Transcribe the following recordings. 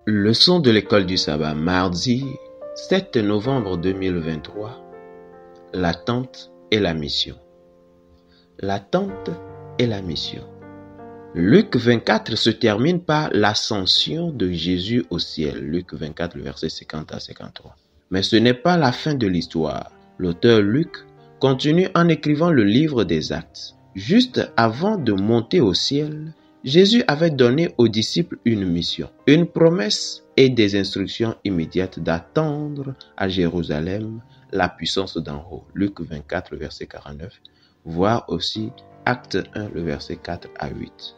Leçon de l'école du sabbat, mardi 7 novembre 2023. L'attente et la mission. L'attente et la mission. Luc 24 se termine par l'ascension de Jésus au ciel. Luc 24, le verset 50 à 53. Mais ce n'est pas la fin de l'histoire. L'auteur Luc continue en écrivant le livre des Actes. Juste avant de monter au ciel, Jésus avait donné aux disciples une mission, une promesse et des instructions immédiates d'attendre à Jérusalem la puissance d'en haut. Luc 24, le verset 49, voire aussi Acte 1, le verset 4 à 8.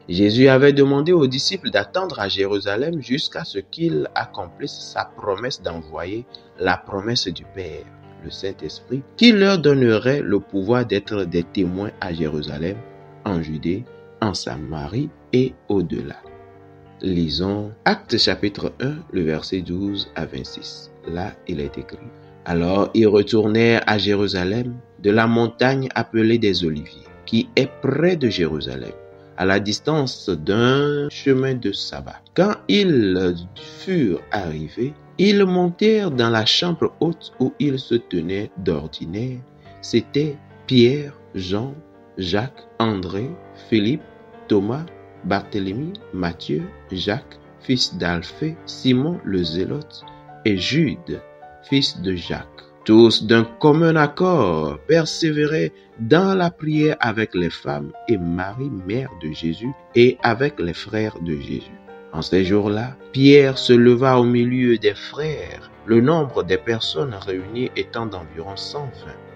Jésus avait demandé aux disciples d'attendre à Jérusalem jusqu'à ce qu'il accomplisse sa promesse d'envoyer la promesse du Père, le Saint-Esprit, qui leur donnerait le pouvoir d'être des témoins à Jérusalem, en Judée, en Samarie et au-delà. Lisons Actes chapitre 1, le verset 12 à 26. Là, il est écrit: Alors ils retournèrent à Jérusalem de la montagne appelée des Oliviers, qui est près de Jérusalem, à la distance d'un chemin de sabbat. Quand ils furent arrivés, ils montèrent dans la chambre haute où ils se tenaient d'ordinaire. C'étaient Pierre, Jean, Jacques, André, Philippe, Thomas, Barthélemy, Matthieu, Jacques, fils d'Alphée, Simon le Zélote, et Jude, fils de Jacques. Tous d'un commun accord persévéraient dans la prière avec les femmes et Marie, mère de Jésus, et avec les frères de Jésus. En ces jours-là, Pierre se leva au milieu des frères, le nombre des personnes réunies étant d'environ 120,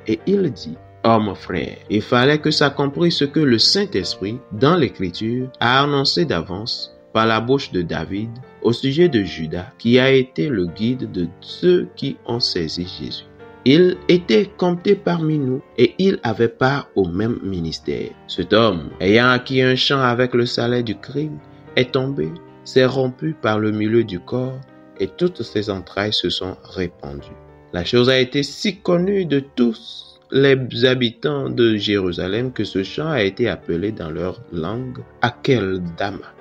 et il dit: Hommes frères, il fallait que s'accomplisse ce que le Saint-Esprit, dans l'Écriture, a annoncé d'avance par la bouche de David au sujet de Judas, qui a été le guide de ceux qui ont saisi Jésus. Il était compté parmi nous et il avait part au même ministère. Cet homme, ayant acquis un champ avec le salaire du crime, est tombé, s'est rompu par le milieu du corps et toutes ses entrailles se sont répandues. La chose a été si connue de tous les habitants de Jérusalem que ce champ a été appelé dans leur langue Akeldama,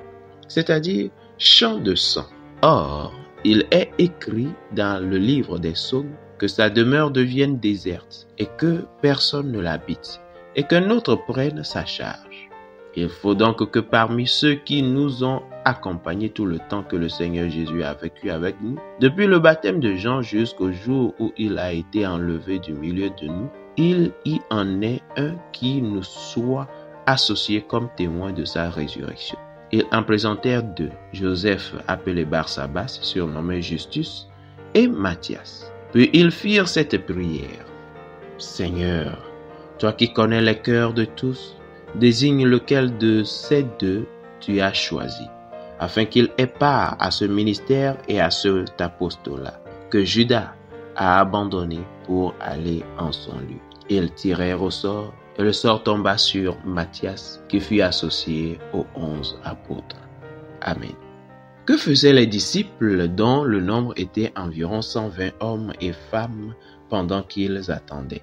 c'est-à-dire champ de sang. Or, il est écrit dans le livre des Psaumes que sa demeure devienne déserte et que personne ne l'habite et qu'un autre prenne sa charge. Il faut donc que parmi ceux qui nous ont accompagnés tout le temps que le Seigneur Jésus a vécu avec nous, depuis le baptême de Jean jusqu'au jour où il a été enlevé du milieu de nous, il y en ait un qui nous soit associé comme témoin de sa résurrection. Ils en présentèrent deux, Joseph appelé Barsabas, surnommé Justus, et Matthias. Puis ils firent cette prière: Seigneur, toi qui connais les cœurs de tous, désigne lequel de ces deux tu as choisi, afin qu'il ait part à ce ministère et à cet apostolat que Judas a abandonné pour aller en son lieu. Ils tirèrent au sort, et le sort tomba sur Matthias, qui fut associé aux 11 apôtres. Amen. Que faisaient les disciples dont le nombre était environ 120 hommes et femmes pendant qu'ils attendaient?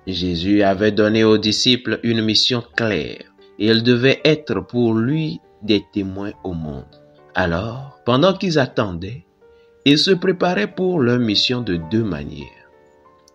Jésus avait donné aux disciples une mission claire. Ils devaient être pour lui des témoins au monde. Alors, pendant qu'ils attendaient, ils se préparaient pour leur mission de deux manières.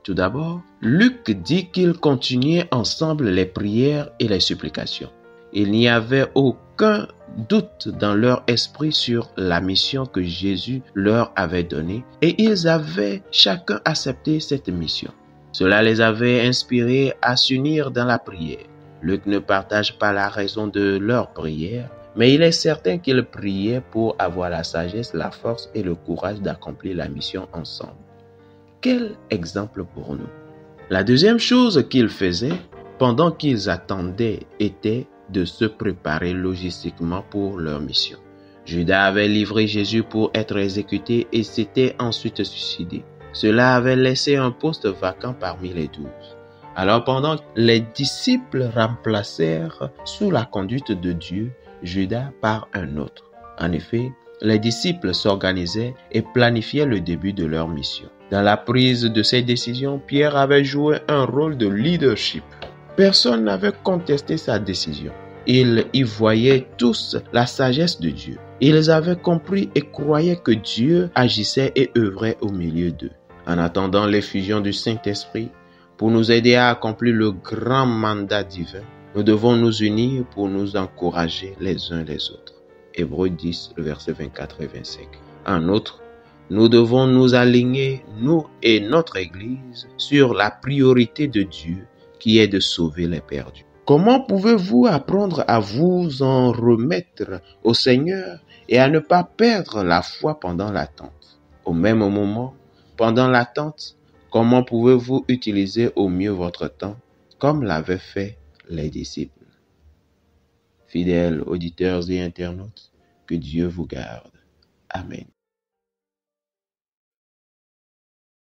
Tout d'abord, Luc dit qu'ils continuaient ensemble les prières et les supplications. Il n'y avait aucun doute dans leur esprit sur la mission que Jésus leur avait donnée et ils avaient chacun accepté cette mission. Cela les avait inspirés à s'unir dans la prière. Luc ne partage pas la raison de leur prière, mais il est certain qu'ils priaient pour avoir la sagesse, la force et le courage d'accomplir la mission ensemble. Quel exemple pour nous! La deuxième chose qu'ils faisaient pendant qu'ils attendaient était de se préparer logistiquement pour leur mission. Judas avait livré Jésus pour être exécuté et s'était ensuite suicidé. Cela avait laissé un poste vacant parmi les 12. Alors pendant que les disciples remplacèrent sous la conduite de Dieu Judas par un autre. En effet, les disciples s'organisaient et planifiaient le début de leur mission. Dans la prise de ces décisions, Pierre avait joué un rôle de leadership. Personne n'avait contesté sa décision. Ils y voyaient tous la sagesse de Dieu. Ils avaient compris et croyaient que Dieu agissait et œuvrait au milieu d'eux. En attendant l'effusion du Saint-Esprit, pour nous aider à accomplir le grand mandat divin, nous devons nous unir pour nous encourager les uns les autres. Hébreux 10, le verset 24 et 25. En outre, nous devons nous aligner, nous et notre Église, sur la priorité de Dieu qui est de sauver les perdus. Comment pouvez-vous apprendre à vous en remettre au Seigneur et à ne pas perdre la foi pendant l'attente? Au même moment, pendant l'attente, comment pouvez-vous utiliser au mieux votre temps comme l'avaient fait les disciples? Fidèles auditeurs et internautes, que Dieu vous garde. Amen.